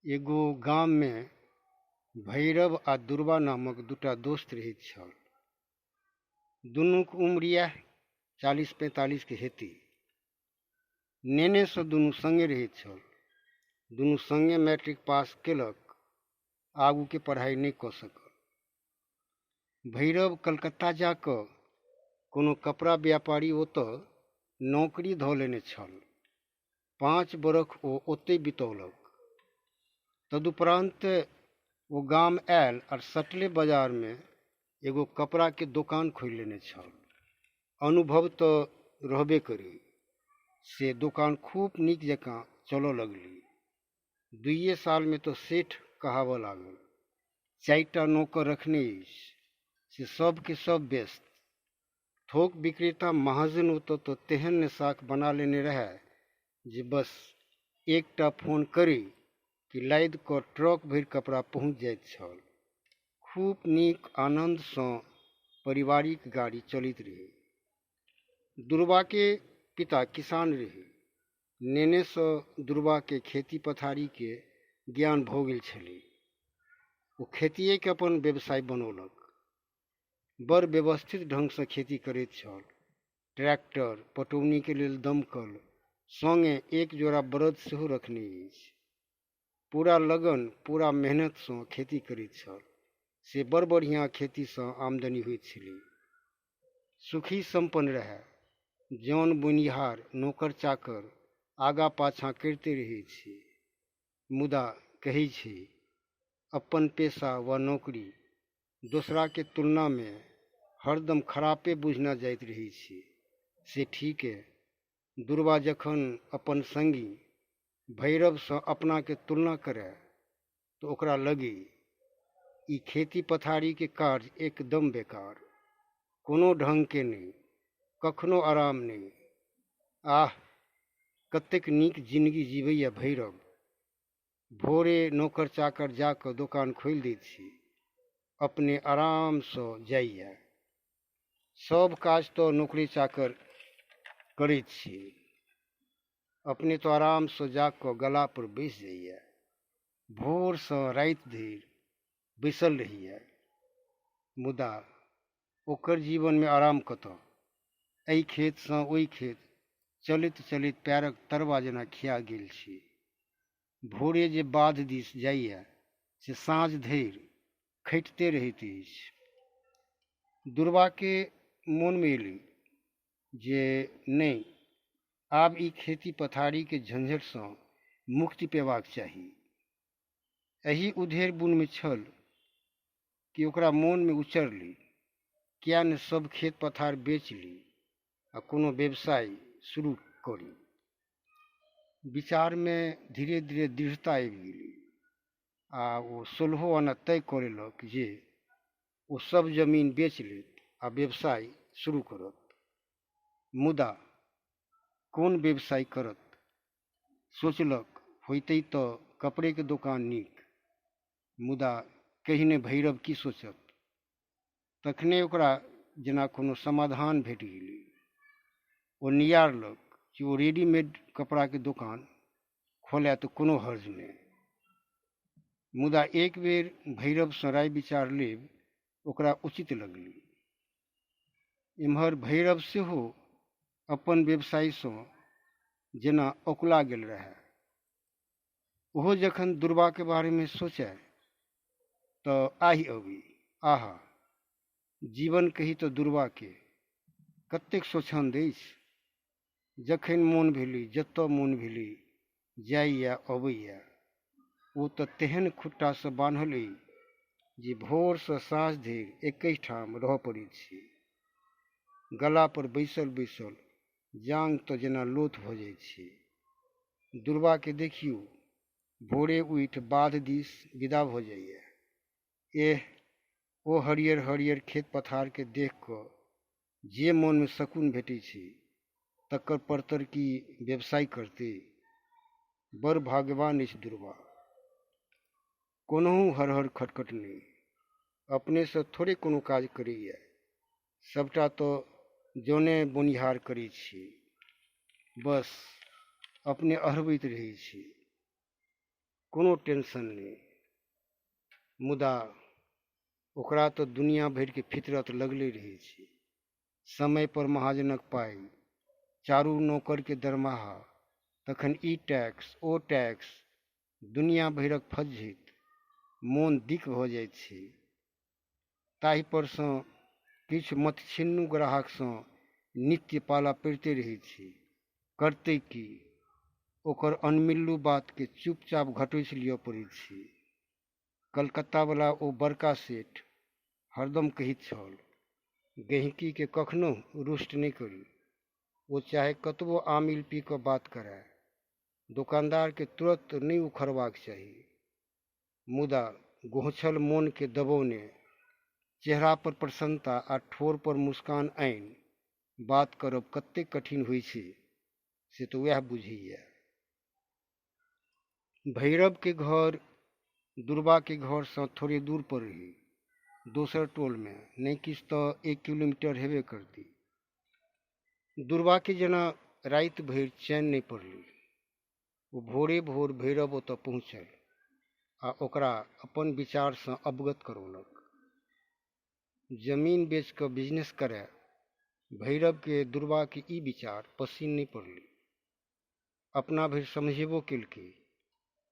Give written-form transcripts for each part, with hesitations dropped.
एगो गाम में भैरव आ दुर्वा नामक दूटा दोस्त रहैत छल। दुनूक उम्र इएह 40-45 के हेतै। नेनेसँ दुनू संगे रहैत छल। दुनू संगे मैट्रिक पास केलक, आगूके पढ़ाइ नहि कऽ सकल। भैरव कलकत्ता जा कऽ कोनो कपड़ा व्यापारी ओतऽ नौकरी धऽ लेने छल। 5 बरख ओ ओतहि बितौलक। तदुपरांत वो गाम आयल और सटले बाजार में एगो कपड़ा के दुकान खोलि लेने छल। अनुभव तो रहबे करी, से दुकान खूब नीक जकाँ चलऽ लगली। 2 साल में तो सेठ कहावऽ लागल। 4टा नौकर रखने अछि, से सब के सब व्यस्त। थोक विक्रेता महाजन ओतऽ तो तेहन नेशाक बना लेने रहै जे बस एकटा फोन करी कि लादि कऽ ट्रक भरि कपड़ा पहुँच जाइत छल। खूब नीक आनन्दसँ पारिवारिक गाड़ी चलैत रहै। दुर्वा के पिता किसान रहे। नेनेसँ दुर्वा के खेती पथारी के ज्ञान भऽ गेल छलै। ओ खेतिये के अपन व्यवसाय बनौलक। बड़ व्यवस्थित ढंगसँ खेती करैत छल। ट्रैक्टर, पटौनी के लेल दमकल, संगे एक जोड़ा बरद सेहो रखने अछि। पूरा लगन, पूरा मेहनतसँ खेती करैत छल। से बड़ बढ़िआँ खेतीसँ आमदनी होइत छलै। सुखी सम्पन्न रहै। जौन बुनिहार, नौकर चाकर आगाँ पाछाँ करिते रहै छै। मुदा कहै छै, अपन पेशा वा नौकरी दोसरा के तुलना में हरदम खरापे बुझना जाइत रहै छै। से ठीके। दुर्वा जखन अपन संगी भैरवसँ अपना के तुलना करे तो ओकरा लगे ई खेती पथारी के कार्य एकदम बेकार, कोनो ढंग के नहीं, कखनो आराम नहीं। आह, कतेक नीक जिंदगी जीवैया भैरव। भोरे नौकर चाकर जाकऽ दुकान खोलि दैत छी, अपने आरामसँ जाइया। सब काज तो नौकरी चाकर करैत छी, अपने तो आरामसँ जाकऽ गला पर बैस जाइया। भोरसँ राति धरि बैसल रहैया। मुदा ओकर जीवन में आराम कतऽ। एहि खेतसँ ओहि खेत चलैत चलैत पैरक तरवा जेना खिया गेल छी। भोरे जे बाध दिस जाइया से साँझ धरि खटिते रहैत अछि। दुर्वा के मोन में एलै जे नहि, आब ई खेती पथारी के झंझटसँ मुक्ति पेबाक चाही। एही उधेर बुन में छल कि ओकरा मोन में उचरलै, किया ने सब खेत पथार बेच ली आ कोनो व्यवसाय शुरू करी। विचार में धीरे धीरे दृढ़ता आबि गेलै आ ओ 16 आना तय कऽ लेलक जे ओ सब जमीन बेच लेत आ व्यवसाय शुरू करत। मुदा कोन व्यवसाय करत? सोचलक, होइतै तऽ कपड़े के दुकान नीक। मुदा कहिने भैरव की सोचत। तखने ओकरा जेना कोनो समाधान भेट गेलै। ओ नियारलक कि ओ रेडीमेड कपड़ा के दुकान खोले तो कोनो हर्ज नहीं। मुदा एक बेर भैरवसँ राय विचार लेब ओकरा उचित लगलै। इम्हर भैरव सेहो अपन व्यवसायसँ जेना ओकुला गेल रहै। ओहो जखन दुर्वा के बारे में सोचे तऽ आहि अबी, आहा, जीवन कही तऽ दुर्वा के कतेक स्वच्छंद अछि। जखन मोन भेलै, जतऽ मोन भेलै जाइया अबैया। ओ तऽ तेहन खुट्टासँ बान्हल अइ जे भोरसँ साँझ धरि एके ठाम रहऽ पड़ैत छै। गला पर बैसल बैसल जांग तो जेना लोथ भऽ जाइ छै। दुर्वा के देखियो, भोरे उठि बाध दिस विदा भऽ जाइया। एह, ओ हरियर हरियर खेत पथार के देख कऽ जे मन में सकून भेटै छै, तकर परतर की व्यवसाय करतै। बड़ भाग्यवान अछि दुर्वा। कोनहु हरहर खटखट नहीं, अपने से थोड़े कोनो काज करैया। सबटा तो जौने बोनिहार करै छी, बस अपने अहरबैत रहै छी। कोनो टेंशन नहीं। मुदा ओकरा तो दुनिया भर के फितरत लगले रहे छै। समय पर महाजनक पाई, चारू नौकर के दरमाहा, तखन ई टैक्स ओ टैक्स, दुनिया भरक फज्झति, मोन दिक भऽ जाइत छै। ताहि पर सँ किछु मतछिन्नु ग्राहक सँ नित्य पाला पड़िते रहै छै। करतै की? ओकर अनमिल्लू बात के चुपचाप घटोसि लिअ पड़ैत छै। कलकत्ता वला ओ बड़का सेठ हरदम कहैत छल, गहिंकी के कखनो रुष्ट नहि करी। ओ चाहे कतबो आमिल पी कऽ बात करय, दुकानदार के तुरंत नहीं उखड़बाक चाही। मुदा गोहछल मोन के दबौने, चेहरा पर प्रसन्नता आ ठोर पर मुस्कान आनि बात करब कतेक कठिन होइ छै से तो वह बुझैया। भैरव के घर दुर्बा के घर से थोड़े दूर पर रही, दोसर टोल में, नहीं किछ तो 1 किलोमीटर हेबे करती। दुर्बा के जेना राति भरि चैन नहीं पड़ली। वो भोरे भोर भैरव ओतऽ पहुँचल आ ओकरा अपन विचार से अवगत करौलक। जमीन बेच कऽ बिजनेस करे भैरव के दुर्बा के ई विचार पसिन नहीं पड़ली। अपना भरि समझेबो केलकै,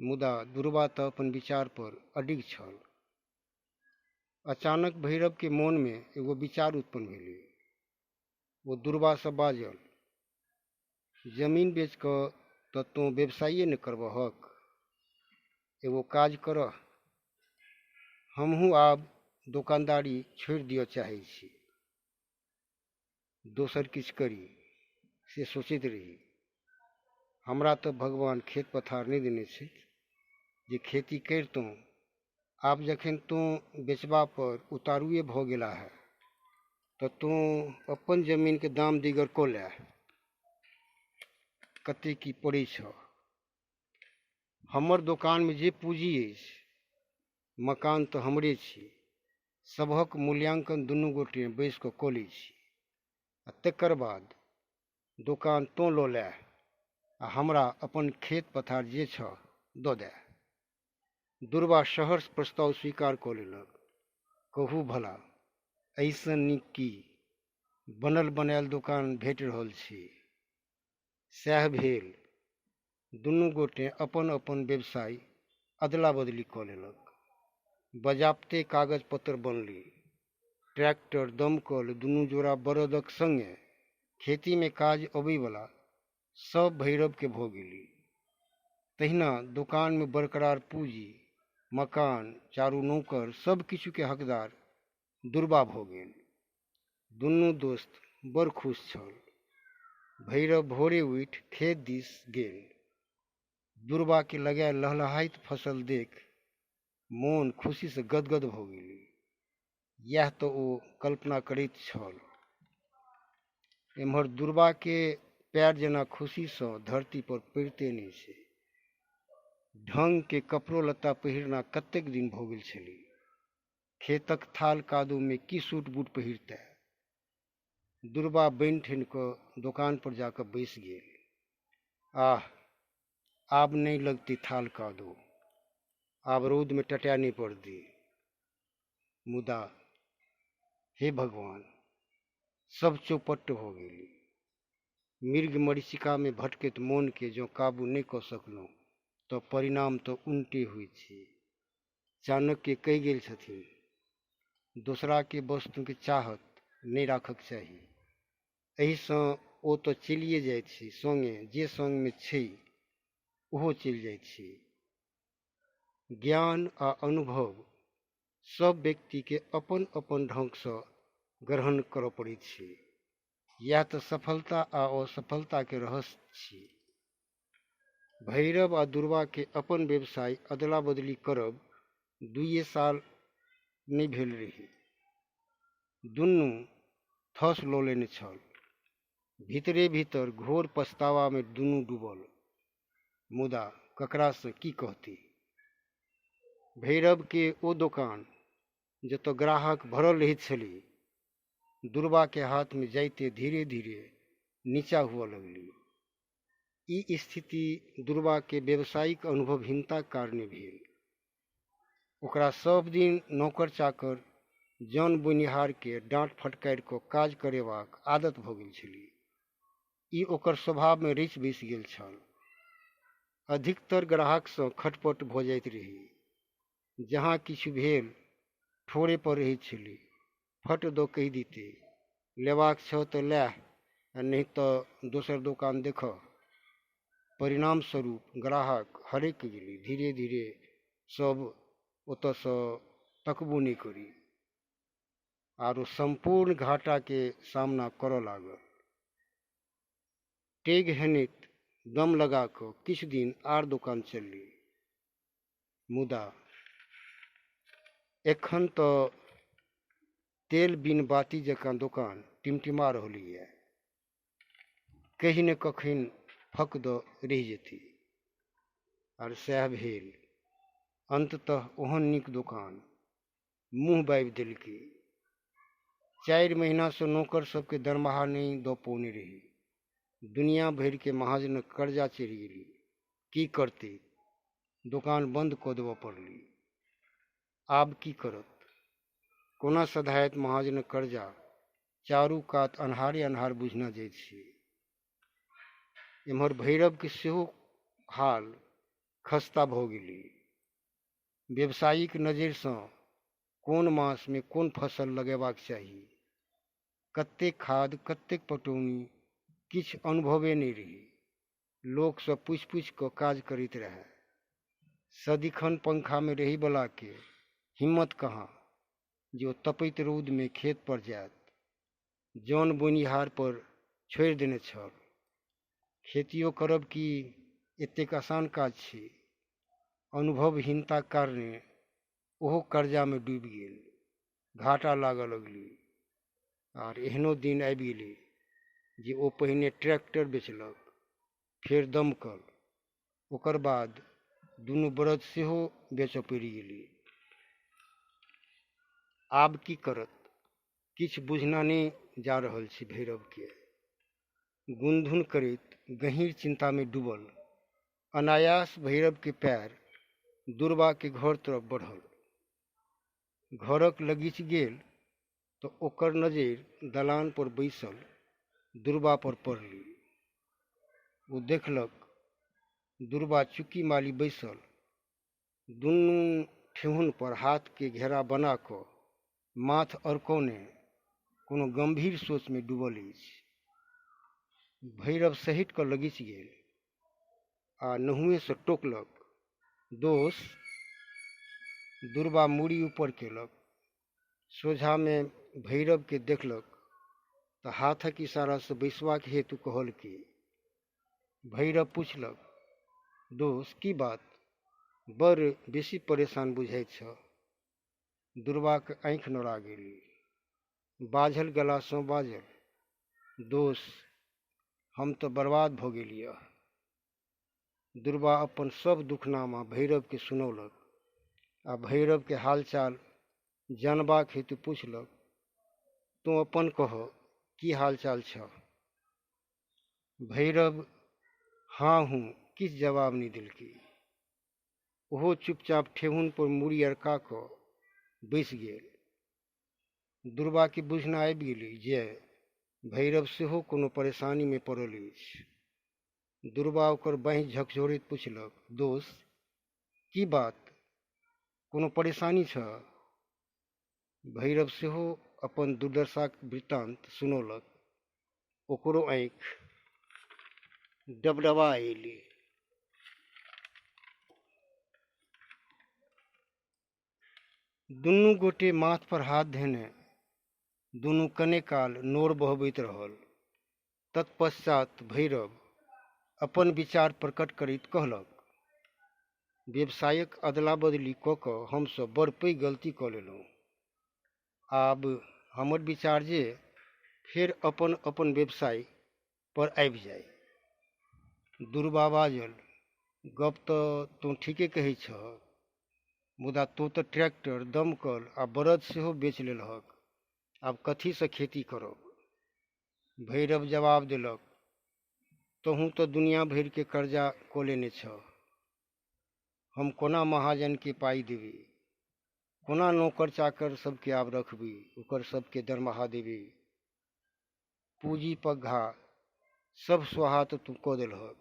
मुदा दुर्बा तऽ अपन विचार पर अडिग छल। अचानक भैरव के मोन में एगो विचार उत्पन्न भेलै। वो दुर्बा से बाजल, जमीन बेच कऽ तऽ तू व्यवसाये न करबहक। एगो काज करह, हमहूँ आब दुकानदारी छोड़ि दिअ चाहै छी। दोसर किछु करी से सोचैत रही। हमरा तऽ भगवान खेत पथार नहीं देने छै जे खेती करितौं। आब जखन तू बेचबा पर उतारुए भऽ गेला है, तऽ तू अपन जमीन के दाम दिगर कऽ ले। कते की पड़ै छ? हमर दुकान में जे पूंजी अछि, मकान तऽ हमरे छी। सबहक मूल्यांकन दुनू गोटे बैस कऽ लै छी, आ तकर बाद दुकान तो लऽ ले आ हमरा अपन खेत पथार जे छ दऽ दे। दुर्बा सहर्ष प्रस्ताव स्वीकार कऽ लेलक। कहू भला, ऐसन नीक की बनल बनायल दुकान भेट रहल छै। सएह भेल। दुनू गोटे अपन अपन व्यवसाय अदला बदली कऽ लेलक। बजाबते कागज पत्र बनली। ट्रैक्टर, दमकल, दुनू जोड़ा बरदक संगे खेती में काज अबै वाला सब भैरव के भऽ गेली। तहिना दुकान में बरकरार पूंजी, मकान, चारू नौकर, सब किछु के हकदार दुर्बा भऽ गेल। दुनू दोस्त बड़ खुश छल। भैरव भोरे उठि खेत दिस गेल। दुर्बा के लगायल लहलहाइत फसल देख मोन खुशी से गदगद भऽ गेलै। यह तो ओ कल्पना करैत छल। एम्हर दुर्बा के पैर जेना खुशी सँ धरती पर पड़िते नहीं छै। ढंग के कपड़ो लत्ता पहिरना कतेक दिन भऽ गेल छलै। खेतक थाल कादो में की सूट बूट पहिरतै। दुर्बा बनि ठनि कऽ दुकान पर जाकर बैस गेल। आह, आब नहीं लगती थाल कादो, आब रौद में टटै नहीं पड़ती। मुदा हे भगवान, सब चौपट हो गेली। मृग मरीचिका में भटकैत मोन के जो काबू नहीं कऽ सकलहुँ तऽ परिणाम तऽ उल्टे होइ छै। चाणक्य कहि गेल छथिन, दोसरा के वस्तु के चाहत नहीं राखक चाही। एहि सँ ओ तऽ चलिए जाइत छै, संगे जे संग में छै ओहो चलि जाइत छै। ज्ञान आ अनुभव सब व्यक्ति के अपन अपन ढंग सँ ग्रहण करऽ पड़ैत छै। यह तऽ सफलता आ असफलता के रहस्य छी। भैरव आ दुर्बा के अपन व्यवसाय अदला बदली करब 2 साल नहीं भेल रही। दुनू थस लऽ लेने छल। भीतरे भीतर घोर पछतावा में दुनू डूबल। मुदा ककरा से की कहती। भैरव के ओ दुकान जतऽ ग्राहक भरल रहैत छली, दुर्बा के हाथ में जाइते धीरे धीरे नीचा हुआ लगली। ई स्थिति दुर्वा के व्यावसायिक अनुभवहीनता कारणे भेल। ओकरा सब दिन नौकर चाकर जन बोनिहार के डांट फटकारि कऽ काज करेबाक आदत भऽ गेल छलै। ई ओकर स्वभाव में रचि बसि गेल छल। अधिकतर ग्राहक सँ खटपट भऽ जाइत रही। जहाँ किछु भेल ठोरे पर रहैत छलै, फट दऽ कहि दितै, लेबाक छौ तऽ लए, नहीं तऽ दोसर दोकान देखऽ। परिणाम स्वरूप ग्राहक हरकि गेलै। धीरे धीरे सब ओतऽसँ तकबो नहीं करी आरो संपूर्ण घाटा के सामना करऽ लागल। टेग हेनित दम लगा कऽ किछु दिन आर दोकान चललै, मुदा एखन तऽ तेल बिन बाती जकाँ दोकान टिमटिमा रहलैए। कहीं ने कखन फक दऽ रहि जेतै। आर सएह भेल। अंततः ओहन नीक दोकान मुँह बाबि देलकै। 4 महीना सँ नौकर सबके दरमाहा नहीं दऽ पौने रही। दुनिया भरि के महाजनक कर्जा चढ़ि गेलै। की करतै? दोकान बंद कऽ देबऽ पड़लै। आब की करत? कोना सधाइत महाजनक कर्जा चारू कात अन्हारे अन्हार बुझना जाइत छै। एम्हर भैरव के सेहो हाल खस्ता भऽ गेलै। व्यावसायिक नजरि सँ कोन मास में कोन फसल लगेबाक चाही, कतेक खाद, कतेक पटौनी, किछु अनुभवे नहीं रही। लोक सँ पूछि पूछि कऽ काज करैत रहए। सदिखन पंखा में रही बला के हिम्मत कहाँ जे ओ तपैत रौद में खेत पर जायत। जन बोनिहार पर छोड़ि देने छल। खेतियो करब की एतेक आसान काज छै। अनुभवहीनता कारणे ओहो कर्जा में डूबि गेल। घाटा लागऽ लगलै। आर एहनो दिन आबि गेलै जे ओ पहिने ट्रैक्टर बेचलक, फेर दमकल, ओकर बाद दुनू बरद सेहो बेचऽ पड़ि गेलै। आब की करत? किछु बुझना नहीं जा रहल छै भैरव के। गुनधुन करैत गहींर चिंता में डूबल अनायास भैरव के पैर दुर्वा के घर तरफ बढ़ल। घरक लगीच गेल तऽ ओकर नजरि दलान पर बैसल दुर्वा पर पड़लै। ओ देखलक दुर्वा चुक्की माली बैसल दुनू ठेहुन पर हाथ के घेरा बना कऽ माथ अरकौने कोनो गंभीर सोच में डूबल अछि। भैरव सहित कऽ लगीच गेल आ नहुए सँ टोकलक, दोष? दुर्वा मूड़ी ऊपर केलक। सोझा में भैरव के देखलक तऽ हाथक इशारा सँ बैसबाक हेतु कहलकै। भैरव पूछलक, दोष की बात? बड़ बेसी परेशान बुझाइत छ। दुर्वाक आँखि नोरा गेलै। बाझल गला सँ बाजल, दोष हम तऽ बर्बाद भऽ गेलियै। दुर्वा अपन सब दुखनामा भैरव के सुनौलक आ भैरव के हालचाल जानबाक हेतु पूछलक, तू अपन कह, की हालचाल छ? भैरव हाँ हूँ किछु जवाब नहीं देलकै। ओहो चुपचाप ठेहुन पर मूड़ी अरका कऽ बैसि गेल। दुर्वा के बुझना आबि गेलै जे भैरव सेहो कोनो परेशानी में पड़ल अछि। दुर्वा ओकर बाँहि झकझोरैत पूछलक, दोष की बात? कोनो परेशानी छ? भैरव सेहो अपन दुर्दशाक वृत्तांत सुनौलक। ओकरो आँखि डबडबा अयलै। दुनू गोटे माथ पर हाथ धेने दुनू कने काल नोर बहबैत रहल। तत्पश्चात भैरव अपन विचार प्रकट करैत कहलक, व्यवसायक अदला बदली कऽ कऽ हमसभ बड़ पैघ गलती कऽ लेलहुँ। आब हमर विचार जे फेर अपन अपन व्यवसाय पर आबि जाय। दुर्वा बाजल, गप तऽ तू ठीके कहै छह, मुदा तू तऽ ट्रैक्टर, दमकल आ बरद सेहो बेच लेलहक। आब कथी सँ खेती करब? भैरव जवाब देलक, तोहूँ तो दुनिया भरि के कर्जा को लेने छ। हम कोना महाजन के पाई देबी, कोना नौकर चाकर सबके आब रखबी, ओकर सबके दरमाहा देबी। पूंजी पग्घा सब स्वाहा तू कऽ देलहक।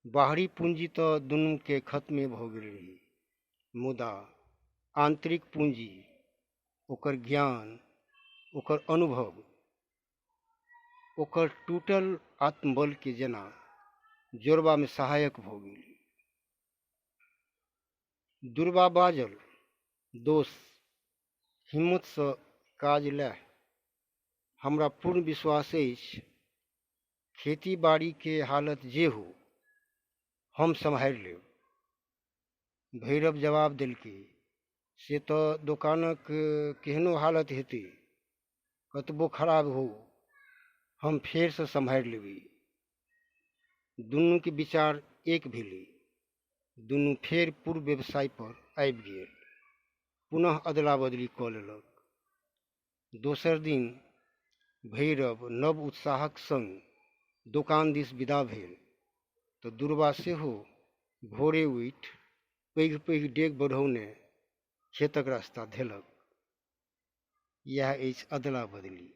बाहरी पूंजी तो दुनू के खत्मे भऽ गेल रही, मुदा आंतरिक पूंजी, ओकर ज्ञान, ओकर अनुभव, ओकर टूटल आत्मबल के जेना जोड़बा में सहायक भऽ गेल। दुर्बा बाजल, दोस्त हिम्मत सँ काज लए। हमरा पूर्ण विश्वास अछि खेती बाड़ी के हालत जे हो हम सम्हारि लेब। भैरव जवाब देलकै, से तो दोकानक केहनो हालत हेतै, कतबो खराब हो हम फेर से सम्हारि लेबै। दुनू के विचार एक भेलै। दुनू फेर पूर्व व्यवसाय पर आबि गेल, पुनः अदला बदली कऽ लेलक। दोसर दिन भैरव नव उत्साहक संग दोकान दिस विदा भेल तऽ दुर्वा सेहो भोरे उठि पैघ पैघ डेग बढ़ौने खेतक रास्ता धेलक। इएह अछि अदला बदली।